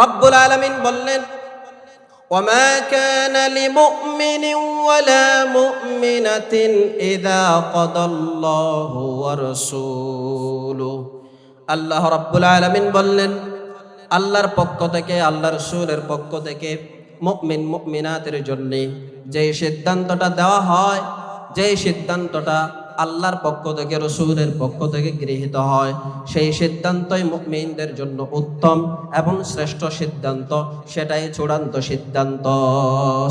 রব্বুল আলামিন বললেন, ওয়ামা কানা লিমুমিনিন ওয়ালা মুমিনাতিন ইযা কাদাল্লাহু ওয়া রাসূলুহু। আল্লাহ রব্বুল আলামিন বললেন, আল্লাহর পক্ষ থেকে, আল্লাহ রাসূলের পক্ষ থেকে মুমিন মুমিনাতের জন্য যে সিদ্ধান্তটা দেওয়া হয়, যে সিদ্ধান্তটা আল্লাহর পক্ষ থেকে, রাসূলের পক্ষ থেকে গৃহীত হয়, সেই সিদ্ধান্তই মুমিনদের জন্য উত্তম এবং শ্রেষ্ঠ সিদ্ধান্ত, সেটাই চূড়ান্ত সিদ্ধান্ত।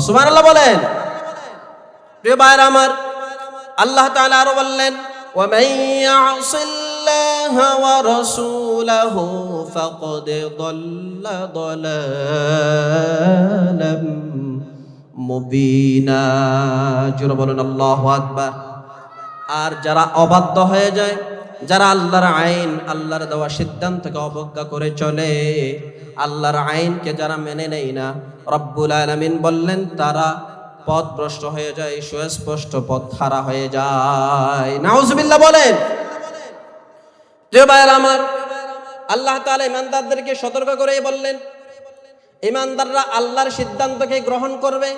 সুবহানাল্লাহ বলেন। প্রিয় ভাইরা আমার, আল্লাহ তাআলা আরো বললেন, ওয়া মান ইয়াসিল্লাহা ওয়া রাসূলাহু ফাকাদ দাল্লা দালালাম মুবিনা। জোরে বলেন আল্লাহু আকবার। আর যারা অবাধ্য হয়ে যায়, যারা আল্লাহর আইন, আল্লাহর দেওয়া সিদ্ধান্তকে অবজ্ঞা করে চলে, আল্লাহর আইনকে যারা মেনে নেয় না, রব্বুল আলামিন বললেন তারা পথভ্রষ্ট হয়ে যায়, সুস্পষ্ট পথ হারা হয়ে যায়। নাউজুবিল্লাহ বলেন। প্রিয় ভাইরা আমার, আল্লাহ তাআলা ইমানদারদেরকে সতর্ক করে বললেন, ইমানদাররা আল্লাহর সিদ্ধান্তকে গ্রহণ করবে।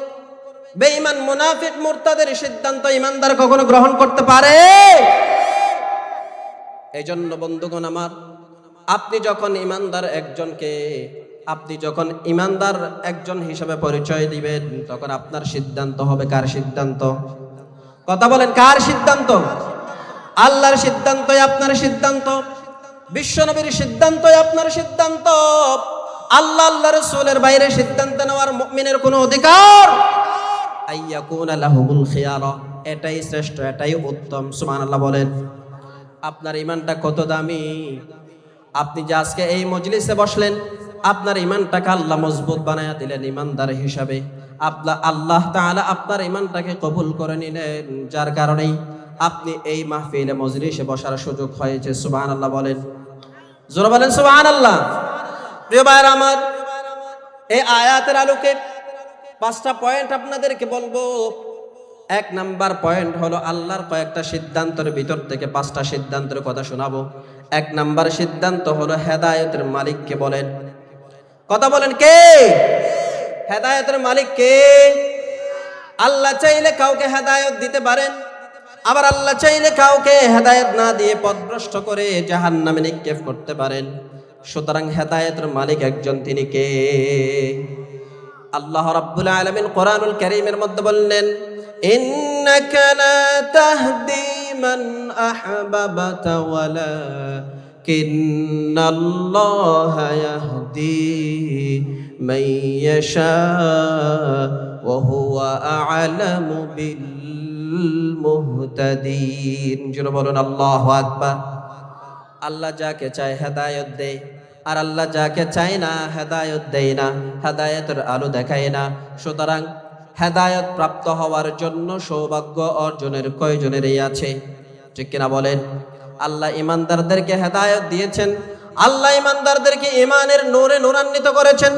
বেঈমান মুনাফিক মুরতাদের সিদ্ধান্ত ইমানদার কখনো গ্রহণ করতে পারে? এইজন্য বন্ধুগণ আমার, আপনি যখন ইমানদার একজন হিসেবে পরিচয় দিবেন, তখন আপনার সিদ্ধান্ত হবে কার সিদ্ধান্ত? কথা বলেন, কার সিদ্ধান্ত? আল্লাহর সিদ্ধান্তই আপনার সিদ্ধান্ত, বিশ্বনবীর সিদ্ধান্তই আপনার সিদ্ধান্ত। আল্লাহ রাসূলের বাইরে সিদ্ধান্ত নেওয়ার মুমিনের কোনো অধিকার আইয়াকুনা লাহুমুল খিয়ারা, এটাই শ্রেষ্ঠ, এটাই উত্তম। সুবহানাল্লাহ বলেন। আপনার ইমানটা কত দামি! আপনি যে আজকে এই মজলিসে বসলেন, আপনার ইমানটাকে আল্লাহ মজবুত বানায়া দিলেন ইমানদার হিসাবে। আল্লাহ তাআলা আপনার ইমানটাকে কবুল করে নিলেন, যার কারণেই আপনি এই মাহফিলে মজলিসে বসার সুযোগ হয়েছে। সুবহানাল্লাহ বলেন। জোরে বলেন সুবহানাল্লাহ। প্রিয় ভাইরা আমার, এই আয়াতের আলোকে 5টা পয়েন্ট আপনাদেরকে বলবো। 1 নাম্বার পয়েন্ট হলো, আল্লাহর কয়েকটা সিদ্ধান্তের ভিতর থেকে 5টা সিদ্ধান্তের কথা শোনাবো। 1 নাম্বার সিদ্ধান্ত হলো হেদায়েতের মালিককে বলেন। কথা বলেন, কে হেদায়েতের মালিক? কে? আল্লাহ চাইলে কাউকে হেদায়েত দিতে পারেন, আবার আল্লাহ চাইলে কাউকে হেদায়েত না দিয়ে পথভ্রষ্ট করে জাহান্নামে নিক্ষেপ করতে পারেন। সুতরাং হেদায়েতের মালিক একজন, তিনি কে? আল্লাহ রাব্বুল আলামিন কোরআনুল কারীমের মধ্যে বললেন, ইন্নাকা লা তাহদি মান আহবাবতা ওয়ালাকিন্নাল্লাহা ইয়াহদি মান ইয়াশা ওয়া হুয়া আ'লামু বিল মুহতাদিন। জোরে বলুন আল্লাহু আকবার। আল্লাহ যাকে চায় হেদায়েত দেয়, আর আল্লাহ যাকে চায় না হেদায়েত দেয় না, হেদায়েতের আলো দেখায় না। সুতরাং হেদায়েত প্রাপ্ত হওয়ার জন্য সৌভাগ্য অর্জনের কয়জনেরই আছে? ঠিক কিনা বলেন? আল্লাহ ইমানদারদেরকে হেদায়েত দিয়েছেন, আল্লাহ ইমানদারদেরকে ঈমানের নূরে নূরান্বিত করেছেন,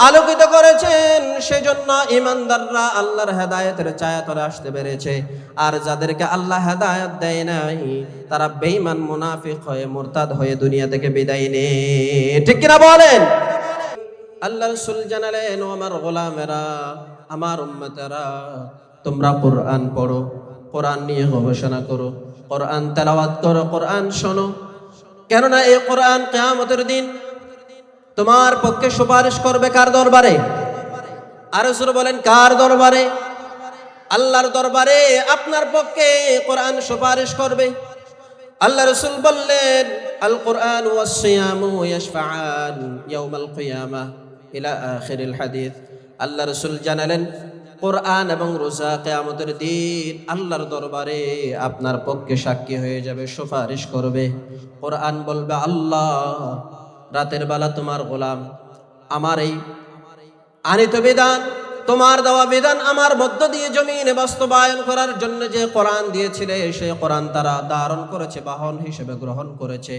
আলোকিত করেছেন। সেজন্য ইমানদাররা আল্লাহর হেদায়েতের ছায়াতলে আসতে পেরেছে। আর যাদেরকে আল্লাহ হেদায়েত দেয় নাই, তারা বেঈমান মুনাফিক হয়ে, মুরতাদ হয়ে দুনিয়া থেকে বিদায় নেয়। ঠিক কিনা বলেন? আল্লাহ রাসূল জানালেন, ও আমার গোলামেরা, আমার উম্মতেরা, তোমরা কোরআন পড়ো, কোরআন নিয়ে গবেষণা করো, কোরআন তেলাওয়াত করো, কোরআন শোনো। কেননা এই কোরআন কিয়ামতের দিন তোমার পক্ষে সুপারিশ করবে কার দরবারে? আর রাসূল বলেন, কার দরবারে? আল্লাহর দরবারে আপনার পক্ষে কোরআন সুপারিশ করবে। আল্লাহ রাসূল বললেন, আল কোরআন ওয়াস সিয়ামু ইয়াশফাআন ইয়াউমাল কিয়ামাহ ইলা আখিরিল হাদিস। আল্লাহ রাসূল জানালেন, কোরআন এবং রোজা কিয়ামতের দিন আল্লাহর দরবারে আপনার পক্ষে সাক্ষী হয়ে যাবে, সুপারিশ করবে। কোরআন বলবে, আল্লাহ, রাতের বেলা তোমার গোলাম আমার এই আনিত বিধান, তোমার দেওয়া বিধান আমার মধ্য দিয়ে জমিনে বাস্তবায়ন করার জন্য যে কোরআন দিয়েছিলে, সেই কোরআন তারা ধারণ করেছে, বাহন হিসেবে গ্রহণ করেছে,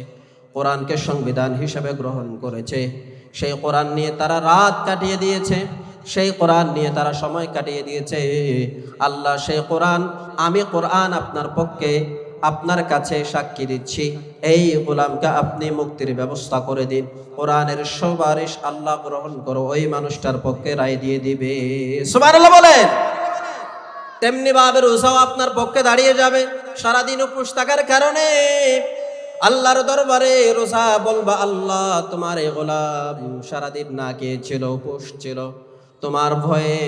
কোরআনকে সংবিধান হিসেবে গ্রহণ করেছে। সেই কোরআন নিয়ে তারা রাত কাটিয়ে দিয়েছে, সেই কোরআন নিয়ে তারা সময় কাটিয়ে দিয়েছে। আল্লাহ সেই কোরআন, আমি কোরআন আপনার পক্ষে আপনার কাছে সাক্ষী দিচ্ছি, এই গোলামকে আপনি মুক্তির ব্যবস্থা করে দিন। কোরআনের সুপারিশ আল্লাহ গ্রহণ করো, ওই মানুষটার পক্ষে রায় দিয়ে দিবে। সুবহানাল্লাহ বলেন। তেমনি ভাবে রোজাও আপনার পক্ষে দাঁড়িয়ে যাবে। সারাদিন উপোস থাকার কারণে আল্লাহর দরবারে রোজা বলবা, আল্লাহ তোমার এই গোলাম সারাদিন না খেয়েছিল, উপোস ছিল, তোমার ভয়ে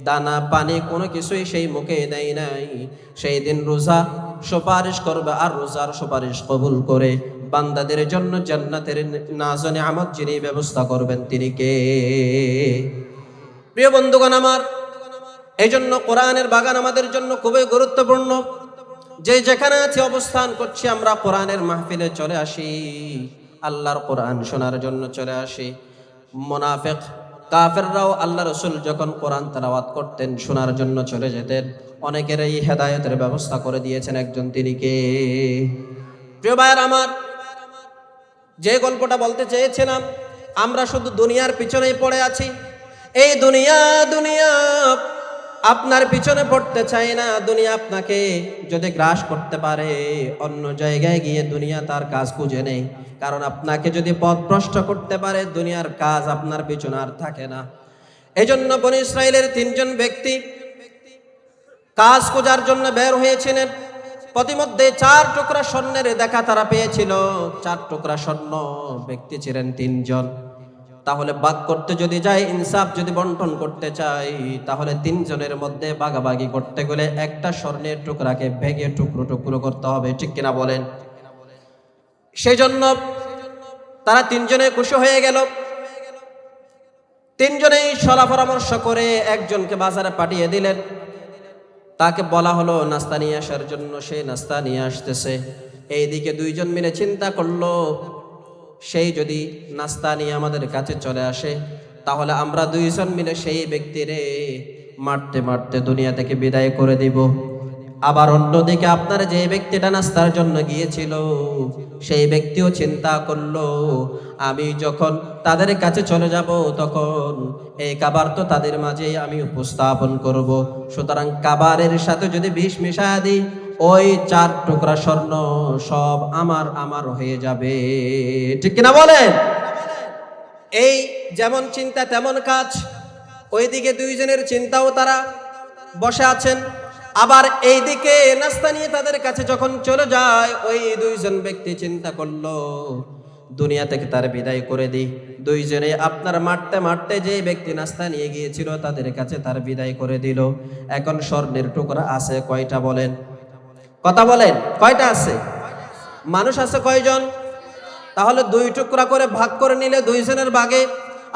দানা পানি কোনো কিছুই সেই মুখে দেয় নাই। সেই দিন রোজা সুপারিশ করবে, আর রোজার সুপারিশ কবুল করে বান্দাদের জন্য জান্নাতের নাজ নিয়ামত যিনি ব্যবস্থা করবেন তিনি কে? প্রিয় বন্ধুগণ আমার, এই জন্য কোরআনের বাগান আমাদের জন্য খুবই গুরুত্বপূর্ণ। যে যেখানে আছি অবস্থান করছি, আমরা কোরআনের মাহফিলে চলে আসি, আল্লাহর কোরআন শোনার জন্য চলে আসি। মুনাফিক কাফেররাও আল্লাহ রসুল যখন কোরআন তেলাওয়াত করতেন শোনার জন্য চলে যেতেন। অনেকের এই হেদায়েতের ব্যবস্থা করে দিয়েছেন একজন, তিনি কে? প্রিয় ভাইয়ের আমার, যে গল্পটা বলতে চেয়েছিলাম, আমরা শুধু দুনিয়ার পিছনেই পড়ে আছি। এই দুনিয়া দুনিয়া আপনার পিছনে পড়তে চাই না। দুনিয়া আপনাকে যদি গ্রাস করতে পারে, অন্য জায়গায় গিয়ে দুনিয়া তার কাজ খুঁজে নেই। কারণ আপনাকে যদি পথভ্রষ্ট করতে পারে, দুনিয়ার কাজ আপনার পিছনে আর থাকে না। এই জন্য বনী ইসরাইলের 3 জন ব্যক্তি কাজ খোঁজার জন্য বের হয়েছিলেন। প্রতিমধ্যে 4 টুকরা স্বর্ণের দেখা তারা পেয়েছিল। 4 টুকরা স্বর্ণ, ব্যক্তি ছিলেন 3 জন। তাহলে ভাগ করতে যদি যাই, ইনসাফ যদি বন্টন করতে চাই, তাহলে 3 জনের মধ্যে ভাগাভাগি করতে গেলে একটা স্বর্ণের টুকরাকে ভেঙে টুকরো টুকরো করতে হবে, ঠিক কিনা বলেন? সেই জন্য তারা 3 জনে খুশি হয়ে গেল। 3 জনেই সলা পরামর্শ করে একজনকে বাজারে পাঠিয়ে দিলেন। তাকে বলা হলো নাস্তা নিয়ে আসার জন্য, সে নাস্তা নিয়ে আসতেছে। এইদিকে 2 জন মিলে চিন্তা করলো, সেই যদি নাস্তা নিয়ে আমাদের কাছে চলে আসে, তাহলে আমরা 2 জন মিলে সেই ব্যক্তিরে মারতে মারতে দুনিয়া থেকে বিদায় করে দিব। আবার অন্যদিকে আপনার যে ব্যক্তিটা নাস্তার জন্য গিয়েছিল, সেই ব্যক্তিও চিন্তা করলো, আমি যখন তাদের কাছে চলে যাব, তখন এই কাবার তো তাদের মাঝে আমি উপস্থাপন করব। সুতরাং কাবারের সাথে যদি বিষ মিশায়া দিই, ওই 4 টুকরা স্বর্ণ সব আমার আমার হয়ে যাবে, ঠিক কিনা বলেন? এই যেমন চিন্তা তেমন কাজ। ওইদিকে 2 জনের চিন্তাও তারা বসে আছেন। আবার এইদিকে নাস্তা নিয়ে তাদের কাছে যখন চলে যায়, ওই 2 জন ব্যক্তি চিন্তা করলো, দুনিয়া থেকে তার বিদায় করে দিই। 2 জনে আপনার মারতে মারতে যে ব্যক্তি নাস্তা নিয়ে গিয়েছিল তাদের কাছে তার বিদায় করে দিল। এখন স্বর্ণের টুকরা আছে কয়টা বলেন? কথা বলেন, কয়টা আছে? মানুষ আছে কয়জন? তাহলে 2 টুকরা করে ভাগ করে নিলে 2 জনের ভাগে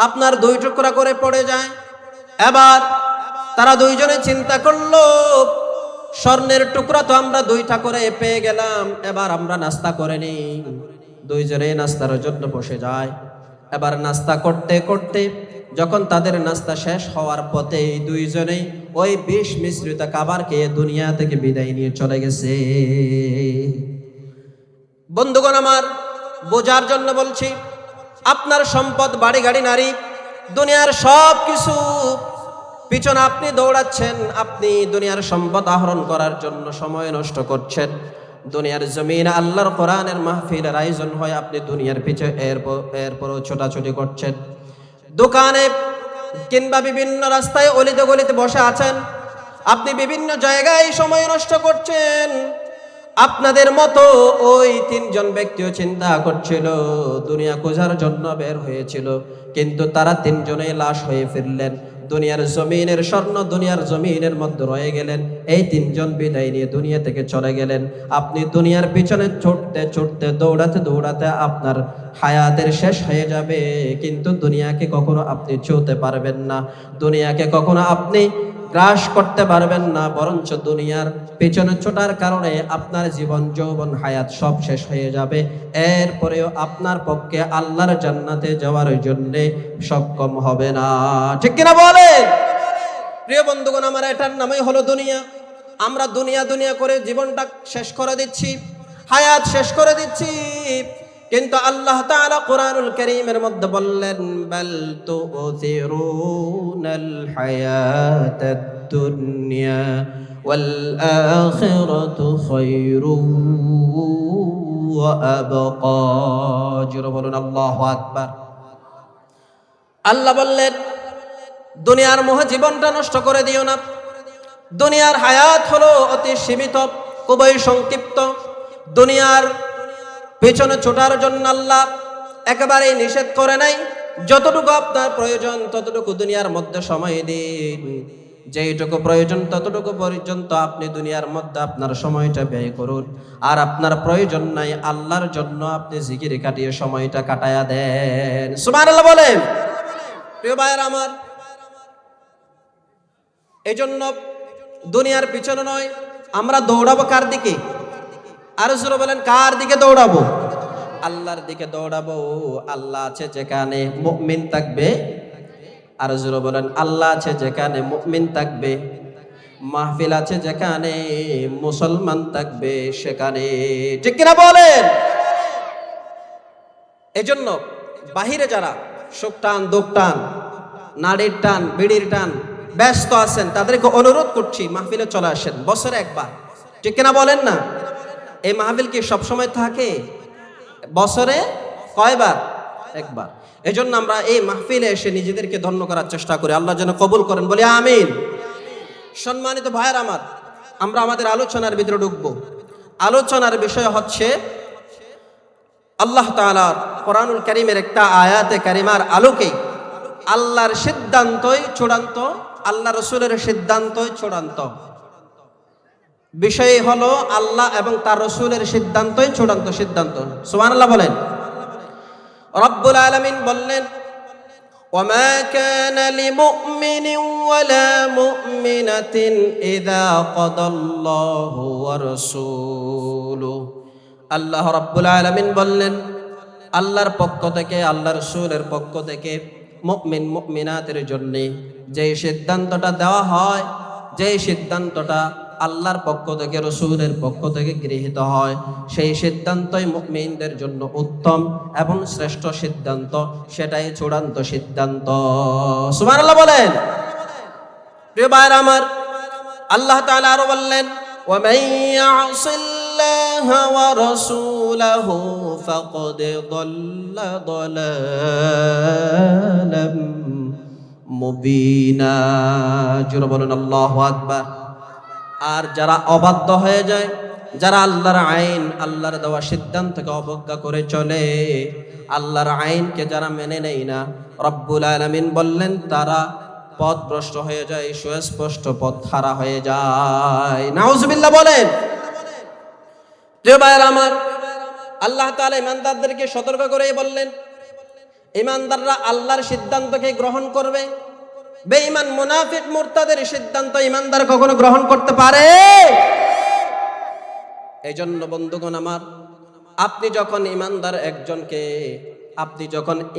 আপনার 2 টুকরা করে পড়ে যায়। এবার তারা 2 জনে চিন্তা করলো, স্বর্ণের টুকরা তো আমরা 2টা করে পেয়ে গেলাম, এবার আমরা নাস্তা করে নিই। 2 জনে নাস্তার জন্য বসে যায়। এবার নাস্তা করতে করতে যখন তাদের নাস্তা শেষ হওয়ার পথে 2 জনেই ওই বিষ মিশ্রিত খাবার খেয়ে দুনিয়া থেকে বিদায় নিয়ে চলে গেছে। বন্ধুগণ আমার, বোঝার জন্য বলছি, আপনার সম্পদ, বাড়ি গাড়ি, নারী, দুনিয়ার সব কিছু পিছনে আপনি দৌড়াচ্ছেন। আপনি দুনিয়ার সম্পদ আহরণ করার জন্য সময় নষ্ট করছেন। দুনিয়ার জমিন আল্লাহর কোরআনের মাহফিলের আয়োজন হয়, আপনি দুনিয়ার পিছে এরপরও ছোটাছুটি করছেন। দোকানে কিংবা বিভিন্ন রাস্তায় অলিতে গলিতে বসে আছেন, আপনি বিভিন্ন জায়গায় সময় নষ্ট করছেন। আপনাদের মতো ওই 3 জন ব্যক্তিও চিন্তা করছিল, দুনিয়া খোঁজার জন্য বের হয়েছিল, কিন্তু তারা 3 জনেই লাশ হয়ে ফিরলেন। দুনিয়ার জমিনের স্বর্ণ দুনিয়ার জমিনের মধ্যে রয়ে গেলেন। এই 3 জন বিদায় নিয়ে দুনিয়া থেকে চলে গেলেন। আপনি দুনিয়ার পিছনে ছুটতে ছুটতে দৌড়াতে দৌড়াতে আপনার হায়াতের শেষ হয়ে যাবে, কিন্তু দুনিয়াকে কখনো আপনি ছুঁতে পারবেন না, দুনিয়াকে কখনো আপনি গ্রাস করতে পারবেন না। বরঞ্চ দুনিয়ার পেছনে ছোটার কারণে আপনার জীবন যৌবন হায়াত সব শেষ হয়ে যাবে। এরপরেও আপনার পক্ষে আল্লাহর জান্নাতে যাওয়ার জন্য সক্ষম হবে না, ঠিক কিনা বলে? প্রিয় বন্ধুগণ আমার, এটার নামই হলো দুনিয়া। আমরা দুনিয়া দুনিয়া করে জীবনটা শেষ করে দিচ্ছি, হায়াত শেষ করে দিচ্ছি। কিন্তু আল্লাহ তাআলা কোরআনুল কারীমের মধ্যে বললেন, বাল তু'থিরুনাল হায়াতাদ দুনিয়া ওয়াল আখিরাতু খায়রুন ওয়া আবকা। জোরে বলুন আল্লাহু আকবার। আল্লাহ বললেন, দুনিয়ার মোহে জীবনটা নষ্ট করে দিও না। দুনিয়ার হায়াত হলো অতি সীমিত, খুবই সংক্ষিপ্ত। দুনিয়ার পেছনে ছোটার জন্য আল্লাহ একেবারেই নিষেধ করে নাই। যতটুকু আপনার প্রয়োজন ততটুকু দুনিয়ার মধ্যে সময় দিন, যেইটুকু প্রয়োজন ততটুকু পর্যন্ত আপনি দুনিয়ার মধ্যে আপনার সময়টা ব্যয় করুন। আর আপনার প্রয়োজন নাই, আল্লাহর জন্য আপনি জিকির কাটিয়ে সময়টা কাটায়া দেন। সুবহানাল্লাহ বলেন। প্রিয় ভাইয়ের আমার, এই জন্য দুনিয়ার পিছনে নয়, আমরা দৌড়াবো কার দিকে? আরো জোরে বলেন, কার দিকে দৌড়াবো? আল্লাহর দিকে দৌড়াবো। আল্লাহ আছে যেখানে মুমিন থাকবে। আরো জোরে বলেন, আল্লাহ আছে যেখানে মুমিন থাকবে। মাহফিল আছে যেখানে মুসলমান থাকবে সেখানে। ঠিক কিনা বলেন? এই জন্য বাহিরে যারা সুখ টান, দুঃখ টান, নাড়ির টান, বিড়ির টান ব্যস্ত আছেন, তাদেরকে অনুরোধ করছি মাহফিলে চলে আসেন বছরে একবার। ঠিক কিনা বলেন না? এই মাহফিল কি সবসময় থাকে? বছরে কয়বার? একবার। এই জন্য আমরা এই মাহফিলে এসে নিজেদেরকে ধন্য করার চেষ্টা করি। আল্লাহ যেন কবুল করেন, বলি আমিন। সম্মানিত ভাইয়ের আমার, আমরা আমাদের আলোচনার ভিতরে ঢুকবো। আলোচনার বিষয় হচ্ছে আল্লাহ তাআলার কোরআনুল কারীমের একটা আয়াতে কারিমার আলোকে আল্লাহর সিদ্ধান্তই চূড়ান্ত, আল্লাহ রাসূলের সিদ্ধান্তই চূড়ান্ত। বিষয় হলো আল্লাহ এবং তার রাসূলের সিদ্ধান্তই চূড়ান্ত সিদ্ধান্ত। সুবহানাল্লাহ বলেন। রব্বুল আলামিন বললেন, ওয়ামা কানা লিমুমিনিন ওয়ালা মুমিনাতিন ইযা কাদাল্লাহু ওয়া রাসূলুহু। আল্লাহ রাব্বুল আলামিন বললেন, আল্লাহর পক্ষ থেকে, আল্লাহর রাসূলের পক্ষ থেকে মুমিন মুমিনাতের জন্য যে সিদ্ধান্তটা দেওয়া হয়, যে সিদ্ধান্তটা আল্লাহর পক্ষ থেকে, রাসূলের পক্ষ থেকে গৃহীত হয়, সেই সিদ্ধান্তই মুমিনদের জন্য উত্তম এবং শ্রেষ্ঠ সিদ্ধান্ত, সেটাই চূড়ান্ত সিদ্ধান্ত। সুবহানাল্লাহ বলেন। প্রিয় ভাইরা আমার, আল্লাহ তাআলা আরো বললেন, ওয়া মান ইয়াসিল্লাহা ওয়া রাসূলাহু ফাকাদ দাল্লা দালালাম মুবিনা। জোরে বলুন আল্লাহু আকবার। আর যারা অবাধ্য হয়ে যায়, যারা আল্লাহর আইন, আল্লাহর দেওয়া সিদ্ধান্তকে অবজ্ঞা করে চলে, আল্লাহর আইনকে যারা মেনে নেয় না, রব্বুল আলামিন বললেন তারা পথভ্রষ্ট হয়ে যায়, সুস্পষ্ট পথ হারা হয়ে যায়। নাউজুবিল্লাহ বলেন। প্রিয় ভাইরা আমার, আল্লাহ তাআলা ইমানদারদেরকে সতর্ক করে বললেন, ইমানদাররা আল্লাহর সিদ্ধান্তকে গ্রহণ করবে। বেঈমান মুনাফিক মুরতাদের সিদ্ধান্ত ইমানদার কখনো গ্রহণ করতে পারে? এই জন্য বন্ধুগণ আমার, আপনি যখন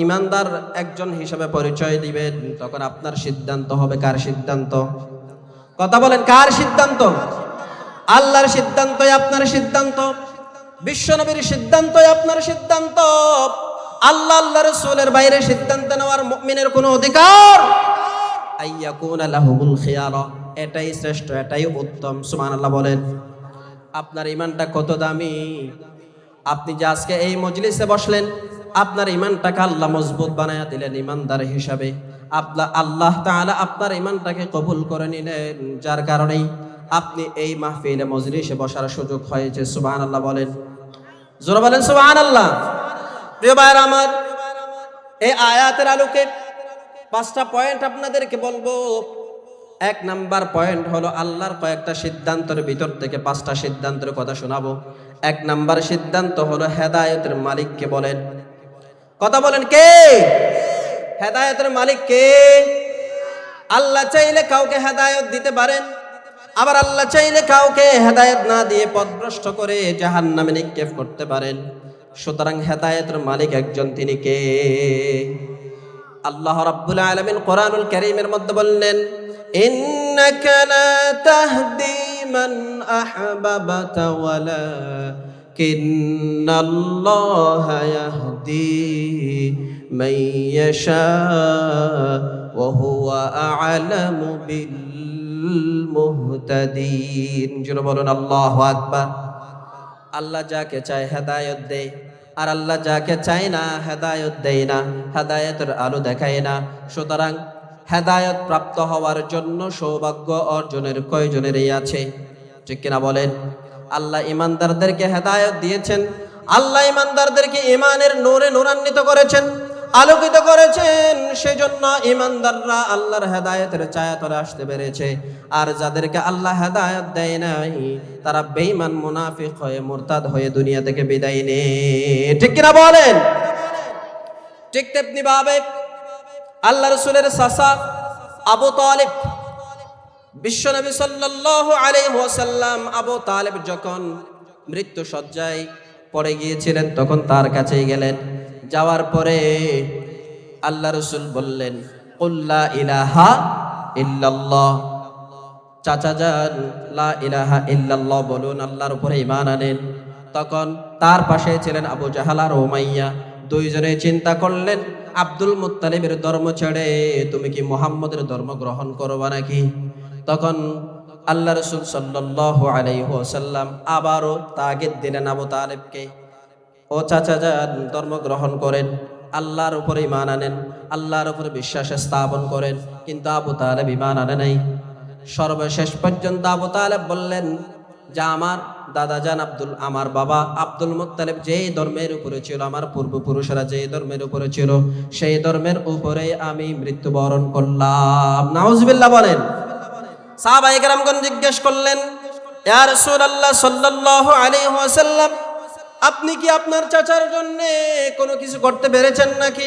ইমানদার একজন হিসেবে পরিচয় দিবেন, তখন আপনার সিদ্ধান্ত হবে কার সিদ্ধান্ত? কথা বলেন, কার সিদ্ধান্ত? আল্লাহর সিদ্ধান্তই আপনার সিদ্ধান্ত, বিশ্বনবীর সিদ্ধান্তই আপনার সিদ্ধান্ত। আল্লাহ রাসূলের বাইরে সিদ্ধান্ত নেওয়ার মুমিনের কোনো অধিকার আইয়াকুনা লাহুমুল খিয়ারা, এটাই শ্রেষ্ঠ, এটাই উত্তম। সুবহানাল্লাহ বলেন। আপনার ইমানটা কত দামি! আপনি যে আজকে এই মজলিসে বসলেন, আপনার ইমানটাকে আল্লাহ মজবুত বানায়া দিলেন ইমানদার হিসাবে। আল্লাহ তাআলা আপনার ইমানটাকে কবুল করে নিলেন, যার কারণেই আপনি এই মাহফিলে মজলিসে বসার সুযোগ হয়েছে। সুবহানাল্লাহ বলেন। জোরে বলেন সুবহানাল্লাহ। প্রিয় ভাইরা আমার, এই আয়াতের আলোকে 5টা পয়েন্ট আপনাদেরকে বলবো। 1 নাম্বার পয়েন্ট হলো আল্লাহর কয়েকটা সিদ্ধান্তের ভিতর থেকে 5টা সিদ্ধান্তের কথা শোনাবো। 1 নাম্বার সিদ্ধান্ত হলো হেদায়েতের মালিককে বলেন। কথা বলেন, কে হেদায়েতের মালিক? কে? আল্লাহ চাইলে কাউকে হেদায়েত দিতে পারেন, আবার আল্লাহ চাইলে কাউকে হেদায়েত না দিয়ে পথভ্রষ্ট করে জাহান্নামে নিক্ষেপ করতে পারেন। সুতরাং হেদায়েতের মালিক একজন, তিনি কে? আল্লাহ রাব্বুল আলামিন কোরআনুল কারীমের মধ্যে বললেন, ইন্নাকা লা তাহদি মান আহবাবতা ওয়ালাকিন্নাল্লাহা ইয়াহদি মান ইয়াশা ওয়া হুয়া আ'লামু বিল মুহতাদিন। মুহতাদিন। জোরে বলুন আল্লাহু আকবার। আল্লাহ যাকে চায় হেদায়েত দেয়, আর আল্লাহ যাকে চায় না হেদায়েত দেয় না, হেদায়েতের আলো দেখায় না। সুতরাং হেদায়েত প্রাপ্ত হওয়ার জন্য সৌভাগ্য অর্জনের কয়জনেরই আছে? ঠিক কিনা বলেন? আল্লাহ ইমানদারদেরকে হেদায়েত দিয়েছেন, আল্লাহ ইমানদারদেরকে ইমানের নূরে নূরান্বিত করেছেন, আলোকিত করেছেন। সেজন্য ইমানদাররা আল্লাহর হেদায়েতের ছায়াতলে আসতে পেরেছে। আর যাদেরকে আল্লাহ হেদায়েত দেয় নাই, তারা বেঈমান মুনাফিক হয়ে মুরতাদ হয়ে দুনিয়া থেকে বিদায় নেয়। ঠিক কিনা বলেন? ঠিক তেমনি ভাবে আল্লাহ রাসূলের চাচা আবু তালিব, বিশ্বনবী সাল্লাল্লাহু আলাইহি ওয়াসাল্লাম আবু তালিব যখন মৃত্যু শয্যায় পড়ে গিয়েছিলেন, তখন তার কাছেই গেলেন। যাওয়ার পরে আল্লাহ রাসূল বললেন, কুল লা ইলাহা ইল্লাল্লাহ। চাচা যান, লা ইলাহা ইল্লাল্লাহ বলুন, আল্লাহর উপরে ঈমান আনেন। তখন তার পাশে ছিলেন আবু জাহাল আর উমাইয়া। দুইজনে চিন্তা করলেন, আব্দুল মুত্তালিবের ধর্ম ছেড়ে তুমি কি মুহাম্মদের ধর্ম গ্রহণ করবা নাকি? তখন আল্লাহ রাসূল সাল্লাল্লাহু আলাইহি ওয়াসাল্লাম আবারও তাগিদ দিলেন আবু তালিবকে, ও চাচা যান, ধর্ম গ্রহণ করেন, আল্লাহর উপরে ঈমান আনেন, আল্লাহর উপরে বিশ্বাস স্থাপন করেন। কিন্তু আবু তালেব ঈমান আনে নাই। সর্বশেষ পর্যন্ত আবু তালেব বললেন যে আমার দাদা যান আমার বাবা আব্দুল মুত্তালিব যেই ধর্মের উপরে ছিল, আমার পূর্বপুরুষরা যেই ধর্মের উপরে ছিল, সেই ধর্মের উপরে আমি মৃত্যুবরণ করলাম। নাউজুবিল্লাহ বলেন। সাহাবায়ে কেরামগণ জিজ্ঞেস করলেন, ইয়া রাসূলুল্লাহ সাল্লাল্লাহু আলাইহি ওয়াসাল্লাম, আপনি কি আপনার চাচার জন্য কোনো কিছু করতে পেরেছেন নাকি?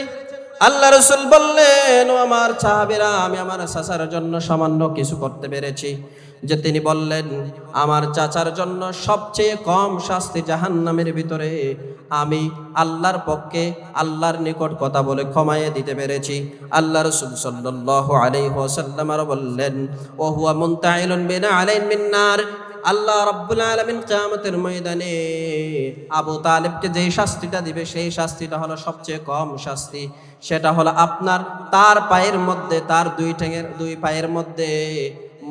আল্লাহ রাসূল বললেন, ও আমার সাহাবীরা, আমি আমার চাচার জন্য সামান্য কিছু করতে পেরেছি। যে তিনি বললেন, আমার চাচার জন্য সবচেয়ে কম শাস্তি জাহান্নামের ভিতরে আমি আল্লাহর পক্ষে আল্লাহর নিকট কথা বলে ক্ষমায়ে দিতে পেরেছি। আল্লাহ রাসূল সাল্লাল্লাহু আলাইহি ওয়াসাল্লাম আরো বললেন, ও হুয়া মুনতাইলুন বিনা আলাইন মিন নার। আল্লাহ রাব্বুল আলামিন কিয়ামতের ময়দানে আবু তালিবকে যেই শাস্তিটা দিবে, সেই শাস্তিটা হলো সবচেয়ে কম শাস্তি। সেটা হলো আপনার তার পায়ের মধ্যে, তার দুই পায়ের মধ্যে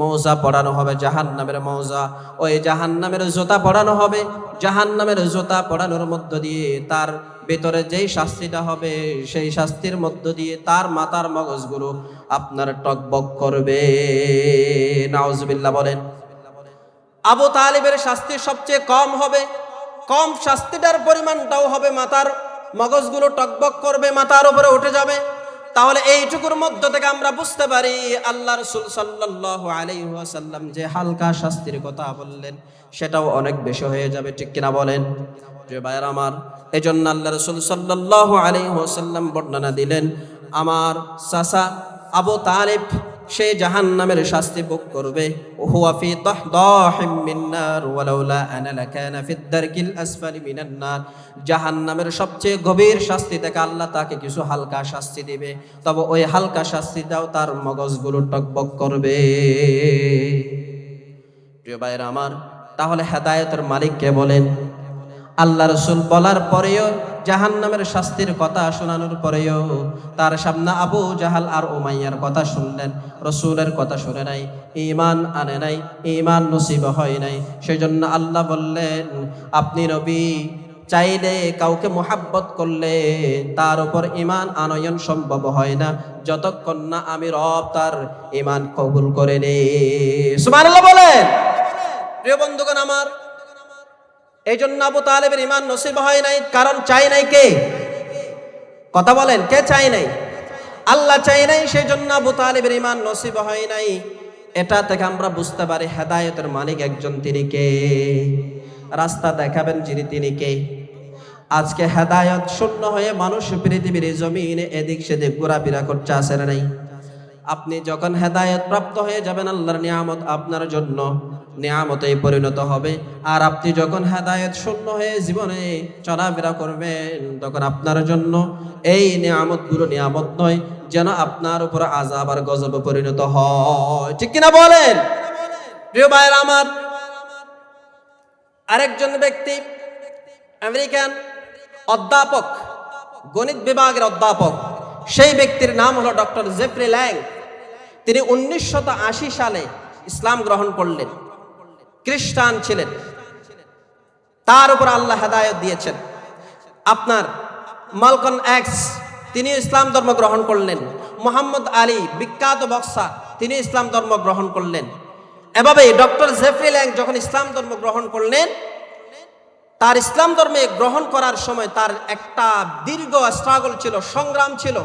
মৌজা পড়ানো হবে, জাহান্নামের মৌজা। ওই জাহান্নামের জুতা পড়ানো হবে। জাহান্নামের জুতা পড়ানোর মধ্য দিয়ে তার ভেতরে যেই শাস্তিটা হবে, সেই শাস্তির মধ্য দিয়ে তার মাথার মগজগুলো আপনার টকবক করবে। নাউজুবিল্লাহ বলেন। আবু তালিবের শাস্তি সবচেয়ে কম হবে, কম শাস্তিটার পরিমাণটাও হবে, মাথার মগজগুলো টকবক করবে, মাথার উপরে উঠে যাবে। তাহলে এইটুকুর মধ্য থেকে আমরা বুঝতে পারি আল্লাহ রাসূল সাল্লাল্লাহু আলাইহি ওয়াসাল্লাম যে হালকা শাস্তির কথা বললেন, সেটাও অনেক বেশি হয়ে যাবে। ঠিক কিনা বলেন? যে ভাইরা আমার, এজন্য আল্লাহ রাসূল সাল্লাল্লাহু আলাইহি ওয়াসাল্লাম বর্ণনা দিলেন, আমার চাচা আবু তালিব সে জাহান্নামের শাস্তি ভোগ করবে। হুয়া ফি তাহদাহিম মিন নার ওয়ালাউলা আনা লাকানা ফিদ দারকিল আসফালি মিনান নার। জাহান্নামের সবচেয়ে গভীর শাস্তি থেকে আল্লাহ তাকে কিছু হালকা শাস্তি দিবে, তবে ওই হালকা শাস্তিটাও তার মগজগুলো টকবক করবে। প্রিয় ভাইরা আমার, তাহলে হেদায়েতের মালিক কে বলেন? আল্লাহ রাসূল বলার পরেও, জাহান্নামের শাস্তির কথা শোনানোর পরেও তার সামনে আবু জাহাল আর উমাইয়ার কথা শুনলেন, রাসূলের কথা শুনে নাই, ঈমান আনে নাই, ঈমান নসিব হয় নাই। সেজন্য আল্লাহ বললেন, আপনি নবী চাইলে কাউকে মুহাব্বত করলে তার উপর ঈমান আনয়ন সম্ভব হয় না যতক্ষণ না আমি রব তার ঈমান কবুল করে নেই। সুবহানাল্লাহ বলেন। প্রিয় বন্ধুগণ আমার, এই জন্য আবু তালেবের ঈমান নসিব হয় নাই, কারণ চাই নাই কে? কথা বলেন, কে চাই নাই? আল্লাহ চাই নাই, সেই জন্য আবু তালেবের ঈমান নসিব হয় নাই। এটা থেকে আমরা বুঝতে পারি হেদায়েতের মালিক একজন, তিনি কে? রাস্তা দেখাবেন যিনি, তিনি কে? আজকে হেদায়েত শূন্য হয়ে মানুষ পৃথিবীর জমিনে এদিক সেদিক ঘোরাফেরা করছে, আছে না নাই? আপনি যখন হেদায়েত প্রাপ্ত হয়ে যাবেন, আল্লাহর নিয়ামত আপনার জন্য নিয়ামতে পরিণত হবে। আর আপনি যখন হেদায়েত শূন্য হয়ে জীবনে চলাফেরা করবেন, তখন আপনার জন্য এই নিয়ামতগুলো নিয়ামত নয়, যেন আপনার উপর আযাব আর গজবে পরিণত হয়। ঠিক কিনা বলেন? প্রিয় ভাইরা আমার, আরেকজন ব্যক্তি আমেরিকান অধ্যাপক, গণিত বিভাগের অধ্যাপক, সেই ব্যক্তির নাম হলো ডক্টর জেফ্রি ল্যাং। তিনি 1980 সালে ইসলাম গ্রহণ করলেন, খ্রিস্টান ছিলেন, তার উপর আল্লাহ হেদায়েত দিয়েছেন। আপনার মালকম এক্স তিনি ইসলাম ধর্ম গ্রহণ করলেন, মোহাম্মদ আলী বিখ্যাত বক্সার তিনি ইসলাম ধর্ম গ্রহণ করলেন। এভাবে ডক্টর জেফরি ল্যাং যখন ইসলাম ধর্ম গ্রহণ করলেন, তার ইসলাম ধর্মে গ্রহণ করার সময় তার একটা দীর্ঘ স্ট্রাগল ছিল, সংগ্রাম ছিল।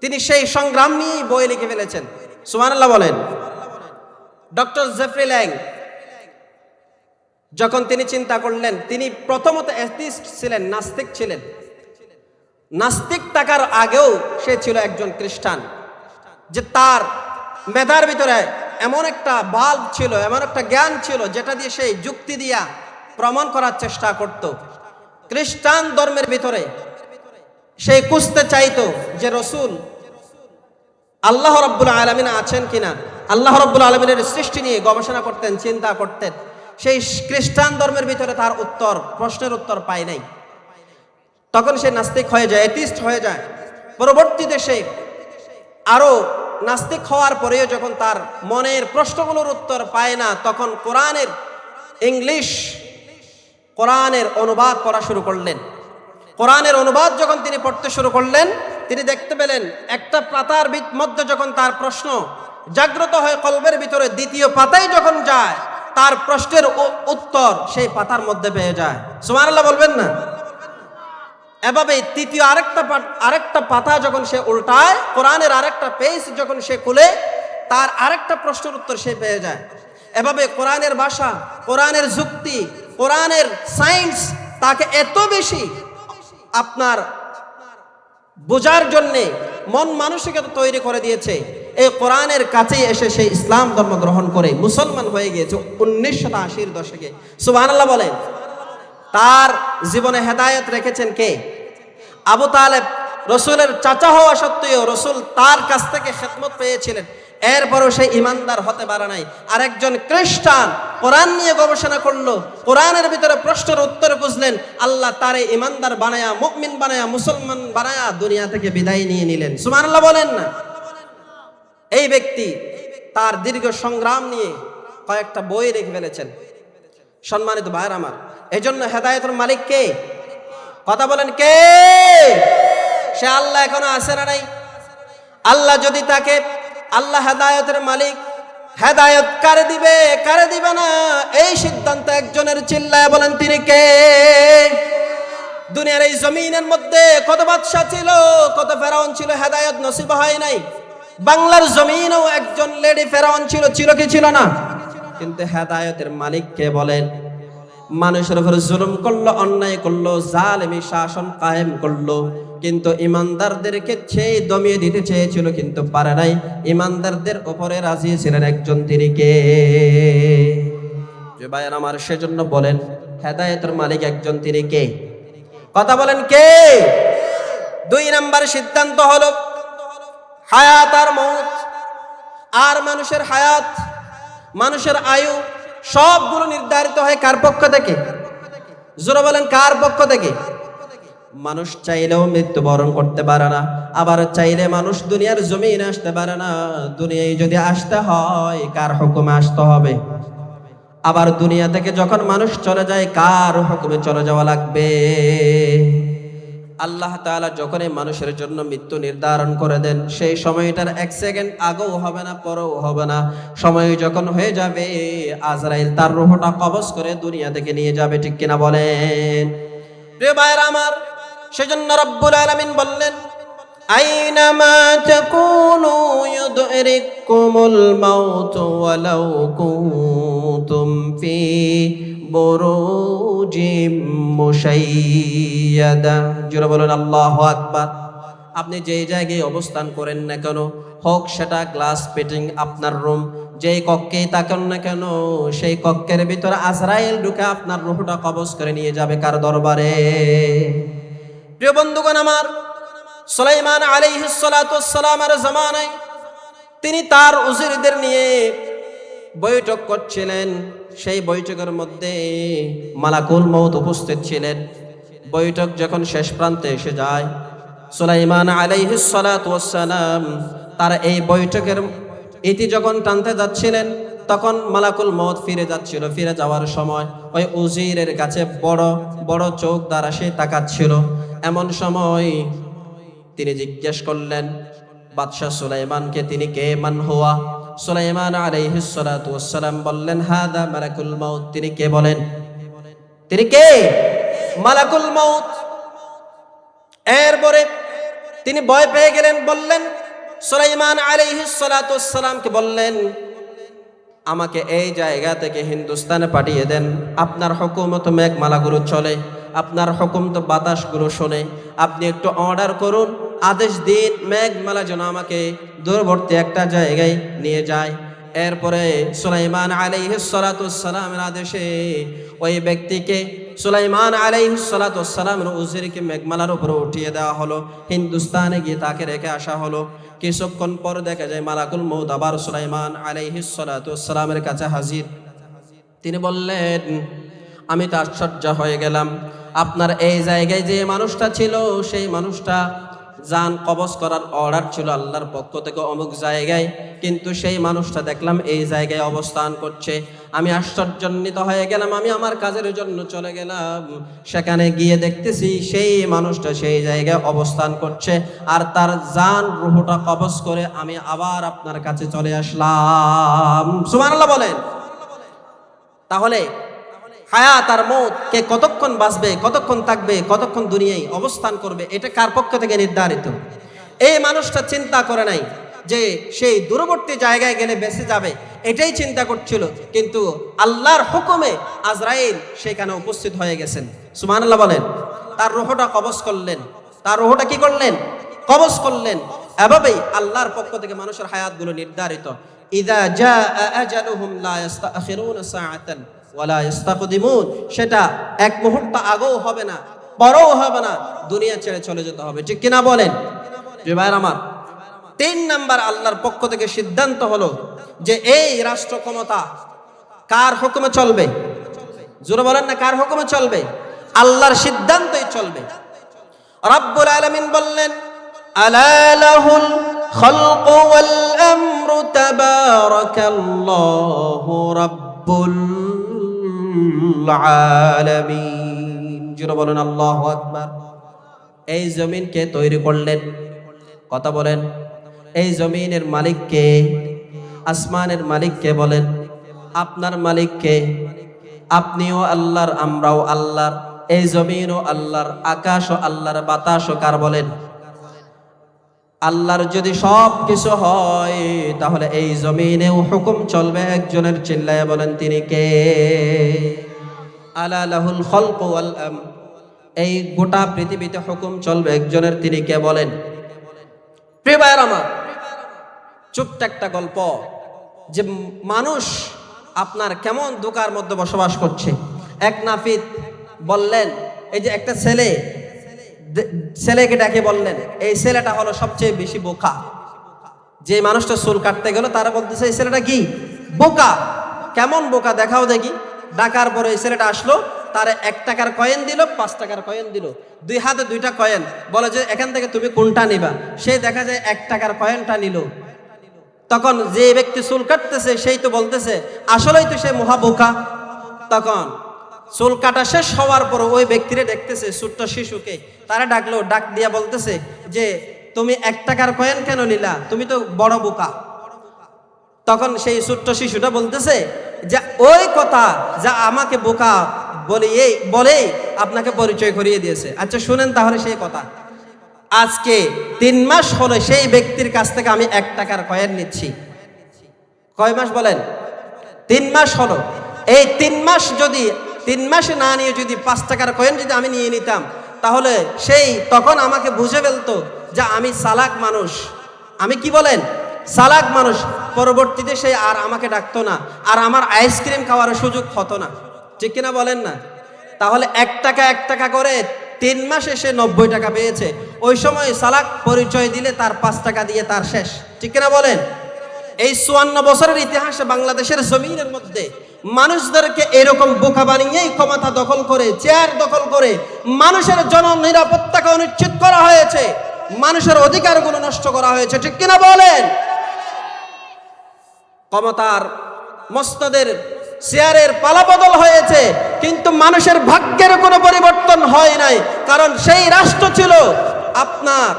তিনি সেই সংগ্রাম নিয়েই বই লিখে ফেলেছেন। সুবহানাল্লাহ বলেন। ডক্টর জেফরি ল্যাং যখন তিনি চিন্তা করলেন, তিনি প্রথমত অ্যাথিস্ট ছিলেন, নাস্তিক ছিলেন। নাস্তিক থাকার আগেও সে ছিল একজন খ্রিস্টান, যে তার মেধার ভিতরে এমন একটা বাল্ব ছিল, এমন একটা জ্ঞান ছিল, যেটা দিয়ে সেই যুক্তি দিয়া প্রমাণ করার চেষ্টা করত। খ্রিস্টান ধর্মের ভিতরে সে খুঁজতে চাইতো যে রসুল আল্লাহ রাব্বুল আলামিন আছেন কিনা, আল্লাহ রাব্বুল আলামিনের সৃষ্টি নিয়ে গবেষণা করতেন, চিন্তা করতেন। সেই খ্রিস্টান ধর্মের ভিতরে তার প্রশ্নের উত্তর পায় নাই। তখন সে নাস্তিক হয়ে যায়, এথিস্ট হয়ে যায়। পরবর্তীতে সে আরো নাস্তিক হওয়ার পরেও যখন তার মনের প্রশ্নগুলোর উত্তর পায় না, তখন কোরআনের অনুবাদ পড়া শুরু করলেন। কোরআনের অনুবাদ যখন তিনি পড়তে শুরু করলেন, তিনি দেখতে পেলেন একটা পাতার মধ্যে যখন তার প্রশ্ন জাগ্রত হয় কলবের ভিতরে, দ্বিতীয় পাতায় যখন যায় তার প্রশ্নের উত্তর সেই পাতার মধ্যে পেয়ে যায়। সুবহানাল্লাহ বলবেন না? এভাবে তৃতীয় আরেকটা পাতা যখন সে উল্টায়, কোরআনের আরেকটা পেজ যখন সে খুলে, তার আরেকটা প্রশ্নের উত্তর সে পেয়ে যায়। এভাবে কোরআনের ভাষা, কোরআনের যুক্তি, কোরআনের সায়েন্স তাকে এত বেশি আপনার বোঝার জন্যে মন মানসিকতা তৈরি করে দিয়েছে, এই কোরআনের কাছেই এসে সে ইসলাম ধর্ম গ্রহণ করে মুসলমান হয়ে গিয়েছে 1980 দশকে। সুবহানাল্লাহ বলেন। তার জীবনে হেদায়েত রেখেছেন কে? আবু তালেব রসুলের চাচা হওয়া সত্ত্বেও রসুল তার কাছ থেকে খেদমত পেয়েছিলেন, এরপরও সে ইমানদার হতে পারে নাই। আর একজন খ্রিস্টান কোরআন নিয়ে গবেষণা করলো, কোরআনের ভিতরে প্রশ্নের উত্তর বুঝলেন, আল্লাহ তারে ইমানদার বানায়া, মুমিন বানায়া, মুসলমান বানায়া দুনিয়া থেকে বিদায় নিয়ে নিলেন। সুবহানাল্লাহ বলেন না? এই ব্যক্তি তার দীর্ঘ সংগ্রাম নিয়ে কয়েকটা বই লিখে ফেলেছেন। সম্মানিত ভাইরা আমার, এই জন্য হেদায়েতের মালিক কে? কথা বলেন কে? সে আল্লাহ এখনো আছে না নাই? আল্লাহ যদি তাকে, আল্লাহ হেদায়েতের মালিক, হেদায়েত কারে দিবে কারে দিবে না এই সিদ্ধান্ত একজনের, চিল্লায় বলেন তিনি কে? দুনিয়ার এই জমিনের মধ্যে কত বাদশা ছিল, কত ফেরাউন ছিল, হেদায়েত নসিব হয় নাই। বাংলার জমিনেও একজন লেডি ফেরাউন ছিল, ছিল কি ছিল না? কিন্তু হেদায়েতের মালিক কে বলেন? মানুষের উপর জুলুম করলো, অন্যায় করলো, জালেমি শাসন কায়েম করলো, কিন্তু ইমানদারদেরকে সেই দমিয়ে দিতে চেয়েছিল, কিন্তু পারে নাই। ইমানদারদের উপরে রাজি ছিলেন একজন, তিনি কে? যে ভাইয়ের আমার, সেজন্য বলেন হেদায়েতের মালিক একজন, তিনি কে? কথা বলেন কে? 2 নাম্বার সিদ্ধান্ত হলো হায়াত আর মউত। আর মানুষের হায়াত, মানুষের আয়ু সবগুলো নির্ধারিত হয় কার পক্ষ থেকে? জোরে বলেন, কার পক্ষ থেকে? মানুষ চাইলেও মৃত্যুবরণ করতে পারে না, আবার চাইলে মানুষ দুনিয়ার জমিনে আসতে পারে না। দুনিয়ায় যদি আসতে হয় কার হুকুমে আসতে হবে? আবার দুনিয়া থেকে যখন মানুষ চলে যায় কার হুকুমে চলে যাওয়া লাগবে? আল্লাহ তাআলা যখন এই মানুষের জন্য মৃত্যু নির্ধারণ করে দেন, সেই সময়টার 1 সেকেন্ড আগেও হবে না, পরেও হবে না। সময় যখন হয়ে যাবে, আজরাইল তার রূহটা কবজ করে দুনিয়া থেকে নিয়ে যাবে। ঠিক কিনা বলেন? প্রিয় ভাইরা আমার, সেজন্য রব্বুল আলামিন বললেন, আইনামা তাকুনু ইউদরিকুমুল মাউত ওয়ালাউ কুনতুম ফি বুরুজিম মুশাইয়াদা। জোরে বলেন আল্লাহু আকবার। আপনি যেই জায়গায় অবস্থান করেন না কেন, হোক সেটা গ্লাস ফিটিং আপনার রুম, যেই কক্ষেই থাকেন না কেন, সেই কক্ষের ভিতরে আজরাইল ঢুকে আপনার রূহটা কবজ করে নিয়ে যাবে কার দরবারে? প্রিয় বন্ধুগণ আমার, সুলাইমান আলাইহিস সালাতু ওয়াস সালামের জামানায় তিনি তার উজিরদের নিয়ে বৈঠক করছিলেন। সেই বৈঠকের মধ্যে মালাকুল মউত উপস্থিত ছিলেন। বৈঠক যখন শেষ প্রান্তে এসে যায়, সুলাইমান আলাইহিস সালাতু ওয়াস সালাম তার এই বৈঠকের ইতি যখন টানতে যাচ্ছিলেন, তখন মালাকুল মউত ফিরে যাচ্ছিল। ফিরে যাওয়ার সময় ওই উজিরের কাছে বড় বড় চোখ দ্বারা সে তাকাচ্ছিল। এমন সময় তিনি জিজ্ঞেস করলেন বাদশাহ সুলাইমানকে, তিনি কে? মান হুয়া? সুলাইমান আলাইহিস সালাতু ওয়াস সালাম বললেন, হাদা মালাকুল মউত। তিনি কে বলেন? তিনি কে? মালাকুল মউত। এরপরে তিনি ভয় পেয়ে গেলেন, বললেন সুলাইমান আলাইহিস সালাতু ওয়াস সালামকে বললেন, আমাকে এই জায়গা থেকে হিন্দুস্তানে পাঠিয়ে দেন। আপনার হুকুম তো মেঘমালাগুলো চলে, আপনার হুকুম তো বাতাসগুলো শোনে। আপনি একটু অর্ডার করুন, আদেশ দিন মেঘমালা যেন আমাকে দূরবর্তী একটা জায়গায় নিয়ে যায়। এরপরে সুলাইমান আলাইহিস সালাতু ওয়াস সালামের আদেশে ওই ব্যক্তিকে, সুলাইমান আলাইহিস সালাতু ওয়াস সালামের উজিরকে মেঘমালার উপরে উঠিয়ে দেওয়া হলো। হিন্দুস্তানে গিয়ে তাকে রেখে আসা হলো। কিছুক্ষণ পর দেখা যায় মালাকুল মউত আবার সুলাইমান আলাইহিস সালাতু ওয়াস সালামের কাছে হাজির। তিনি বললেন, আমি তো আশ্চর্য হয়ে গেলাম, আপনার এই জায়গায় যে মানুষটা ছিল, সেই মানুষটা জান কবজ করার অর্ডার ছিল আল্লাহর পক্ষ থেকে অমুক জায়গায়, কিন্তু সেই মানুষটা দেখলাম এই জায়গায় অবস্থান করছে। আমি আশ্চর্যান্বিত হয়ে গেলাম। আমি আমার কাজের জন্য চলে গেলাম, সেখানে গিয়ে দেখতেছি সেই মানুষটা সেই জায়গায় অবস্থান করছে, আর তার জান রূহটা কবজ করে আমি আবার আপনার কাছে চলে আসলাম। সুবহানাল্লাহ বলেন। তাহলে হায়াত আর মউত, কে কতক্ষণ বাঁচবে, কতক্ষণ থাকবে, কতক্ষণ দুনিয়ায় অবস্থান করবে, এটা কার পক্ষ থেকে নির্ধারিত? এই মানুষটা চিন্তা করে নাই যে সেই দূরবর্তী জায়গায় গেলে বেঁচে যাবে, এটাই চিন্তা করছিল, কিন্তু আল্লাহর হুকুমে আজরাইল সেখানে উপস্থিত হয়ে গেছেন। সুবহানাল্লাহ বলেন। তার রূহটা কবজ করলেন। তার রূহটা কি করলেন? কবজ করলেন। এভাবেই আল্লাহর পক্ষ থেকে মানুষের হায়াতগুলো নির্ধারিত। ইযা জাআ আজালুহুম লা ইস্তাখিরুনা সাআতান ওয়ালা ইস্তাকদিমুন, সেটা এক মুহূর্ত আগেও হবে না, পরেও হবে না, দুনিয়া ছেড়ে চলে যেতে হবে। ঠিক কিনা বলেন? যে ভাইরা আমার, 3 নাম্বার আল্লাহর পক্ষ থেকে সিদ্ধান্ত হলো যে এই রাষ্ট্র ক্ষমতা কার হুকুমে চলবে? জোরে বলেন না, কার হুকুমে চলবে? আল্লাহর সিদ্ধান্তই চলবে। রব্বুল আলামিন বললেন, আলা লাহুল খালকু ওয়াল আমরু তাবারাকাল্লাহু রাব্বুল আলামিন। জোরে বলেন আল্লাহু আকবার। এই জমিন কে তৈরি করলেন? কথা বলেন। এই জমিনের মালিক কে? আসমানের মালিক কে? বলেন। আপনার মালিক কে? আপনিও আল্লাহর, আমরাও আল্লাহর। এই জমিনও আল্লাহর, আকাশও আল্লাহর, বাতাসও কার? বলেন। আল্লাহর যদি সব কিছু হয়, তাহলে এই জমিনেও হুকুম চলবে একজনের। চিল্লায়া বলেন, তিনি কে? আলা লাহুল খালকু ওয়াল আমর, এই গোটা পৃথিবীতে হুকুম চলবে একজনের। তিনি কে? বলেন। প্রিয় ভাইরা আমার, ছোট্ট একটা গল্প, যে মানুষ আপনার কেমন ধোঁকার মধ্যে বসবাস করছে। এক নাপিত বললেন, এই যে একটা ছেলেকে ডাকে বললেন, এই ছেলেটা হলো সবচেয়ে বেশি বোকা। যে মানুষটা চুল কাটতে গেল, তারা বলতেছে এই ছেলেটা কি? বোকা। কেমন বোকা দেখাও দেখি। ডাকার পরে এই ছেলেটা আসলো, তার 1 টাকার কয়েন দিল, 5 টাকার কয়েন দিল, 2 হাতে 2টা কয়েন। বলে যে এখান থেকে তুমি কোনটা নিবা? সে দেখা যায় 1 টাকার কয়েনটা নিল। তখন যে ব্যক্তি চুল কাটতেছে সেই তো বলতেছে আসলেই তো সে মহা বোকা। তখন চুল কাটা শেষ হওয়ার পর ওই ব্যক্তিরে দেখতেছে, ছোট্ট শিশুকে, তারা ডাকলো, ডাক দিয়া বলতেছে যে তুমি 1 টাকার কয়েন কেন নিলা? তুমি তো বড় বোকা। তখন সেই ছোট্ট শিশুটা বলতেছে যে ওই কথা যা আমাকে বোকা বলেই আপনাকে পরিচয় করিয়ে দিয়েছে। আচ্ছা শুনেন তাহলে সেই কথা। আজকে 3 মাস হলো সেই ব্যক্তির কাছ থেকে আমি 1 টাকার কয়েন নিচ্ছি। কয় মাস বলেন? 3 মাস হলো। এই 3 মাস যদি 3 মাসে না নিয়ে যদি 5 টাকার কয়েন যদি আমি নিয়ে নিতাম, তাহলে সেই তখন আমাকে বুঝে ফেলতো যে আমি চালাক মানুষ। আমি কি বলেন? চালাক মানুষ। পরবর্তীতে সে আর আমাকে ডাকতো না, আর আমার আইসক্রিম খাওয়ার সুযোগ হতো না। ঠিক কিনা বলেন না? তাহলে 1 টাকা করে 3 মাসে সে 90 টাকা পেয়েছে। ওই সময় চালাক পরিচয় দিলে তার 5 টাকা দিয়ে তার শেষ। ঠিক কিনা বলেন? এই 54 বছরের ইতিহাসে বাংলাদেশের জমিনের মধ্যে মানুষদেরকে এরকম বোকা বানিয়েই ক্ষমতা দখল করে, চেয়ার দখল করে মানুষের জননিরাপত্তাকে অনিশ্চিত করা হয়েছে, মানুষের অধিকারগুলো নষ্ট করা হয়েছে। ঠিক কিনা বলেন? ক্ষমতার মসনদের চেয়ারের পালাবদল হয়েছে, কিন্তু মানুষের ভাগ্যের কোনো পরিবর্তন হয় নাই। কারণ সেই রাষ্ট্র ছিল আপনার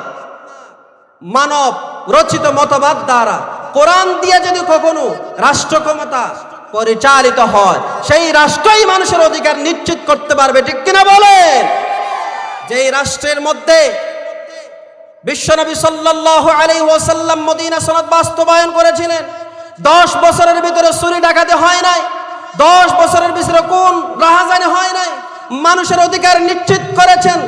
মানব রচিত মতবাদ দ্বারা। কোরআন দিয়ে যদি কখনো রাষ্ট্র ক্ষমতা পরিচালিত হয়, সেই রাষ্ট্রই মানুষের অধিকার নিশ্চিত করতে পারবে, ঠিক কিনা বলেন? যেই রাষ্ট্রের মধ্যে বিশ্বনবী সাল্লাল্লাহু আলাইহি ওয়াসাল্লাম মদিনা সনদ বাস্তবায়ন করেছিলেন, 10 বছরের ভিতরে চুরি ডাকাতি হয় নাই, 10 বছরের ভিতরে কোন রাহাজানি হয় নাই, মানুষের অধিকার নিশ্চিত করেছেন,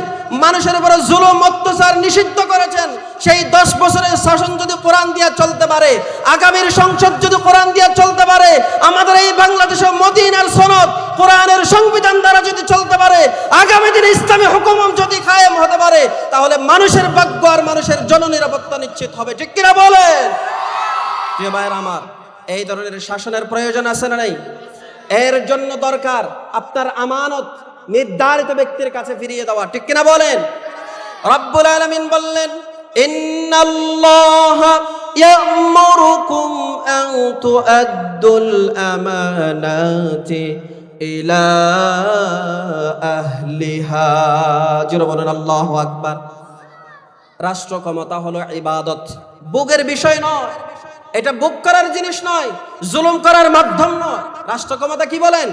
মানুষের উপরে জুলুম অত্যাচার নিষিদ্ধ করেছেন। সেই 10 বছরের শাসন যদি কোরআন দিয়ে চলতে পারে, আগামীর সংসদ যদি কোরআন দিয়ে চলতে পারে, আমাদের এই বাংলাদেশে মদিনার সনদ কোরআনের সংবিধান দ্বারা যদি চলতে পারে, আগামী দিনে ইসলামী হুকুমত যদি কায়েম হতে পারে, তাহলে মানুষের ভাগ্য আর মানুষের জননিরাপত্তা নিশ্চিত হবে, ঠিক কিনা বলেন? প্রিয় ভাইয়েরা আমার, এই ধরনের শাসনের প্রয়োজন আছে না নাই? এর জন্য দরকার আপনার আমানত নির্ধারিত ব্যক্তির কাছে ফিরিয়ে দেওয়া, ঠিক কিনা বলেন? রব্বুল আলামিন বললেন, ইন্নাল্লাহা ইয়া'মুরুকুম আন তুআদ্দুল আমানাতি ইলা আহলিহা। জোরে বলেন আল্লাহু আকবার। রাষ্ট্র ক্ষমতা হলো ইবাদত, ভোগের বিষয় নয়, এটা ভোগ করার জিনিস নয়, জুলুম করার মাধ্যম নয়। রাষ্ট্র ক্ষমতা কি বলেন?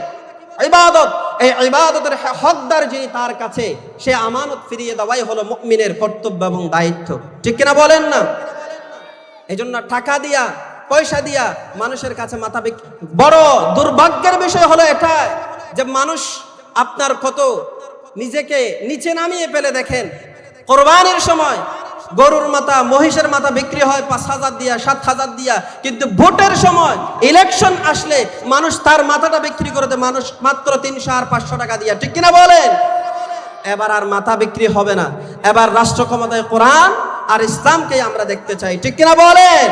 ইবাদত। এই ইবাদতের হকদার যিনি, তার কাছে সে আমানত ফিরিয়ে দেওয়াই হলো মুমিনের কর্তব্য এবং দায়িত্ব, ঠিক কিনা বলেন না? এজন্য টাকা দিয়া পয়সা দিয়া মানুষের কাছে মাথা বড় দুর্ভাগ্যের বিষয় হলো এটা যে মানুষ আপনার কত নিজেকে নিচে নামিয়ে ফেলে। দেখেন, কোরবানির সময় গরুর মাথা, মহিষের মাথা বিক্রি হয় 5,000 দিয়া, 7,000 দিয়া, কিন্তু ভোটের সময় ইলেকশন আসলে মানুষ তার মাথাটা বিক্রি করে দেয় মানুষ মাত্র 300 আর 500 টাকা দিয়া, ঠিক কিনা বলেন? এবার আর মাথা বিক্রি হবে না, এবার রাষ্ট্র ক্ষমতায় কোরআন আর ইসলামকে আমরা দেখতে চাই, ঠিক কিনা বলেন?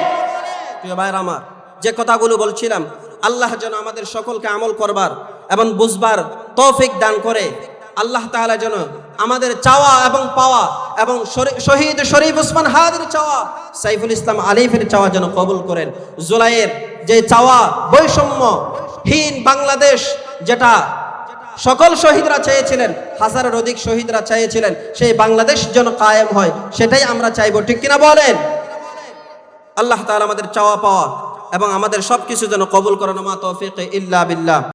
প্রিয় ভাইরা আমার, যে কথাগুলো বলছিলাম, আল্লাহ যেন আমাদের সকলকে আমল করবার এবং বুঝবার তৌফিক দান করে। আল্লাহ তাআলা যেন আমাদের চাওয়া এবং পাওয়া এবং শহীদ শরীফ ওসমান হাদির চাওয়া, সাইফুল ইসলাম আলিফের চাওয়া যেন কবুল করেন। জুলাইয়ের যে চাওয়া, বৈষম্যহীন বাংলাদেশ, যেটা সকল শহীদরা চেয়েছিলেন, হাজারের অধিক শহীদরা চেয়েছিলেন, সেই বাংলাদেশ যেন কায়েম হয়, সেটাই আমরা চাইবো, ঠিক কিনা বলেন? আল্লাহ তাআলা আমাদের চাওয়া পাওয়া এবং আমাদের সবকিছু যেন কবুল করেন। মা তৌফিক ইল্লা বিল্লাহ।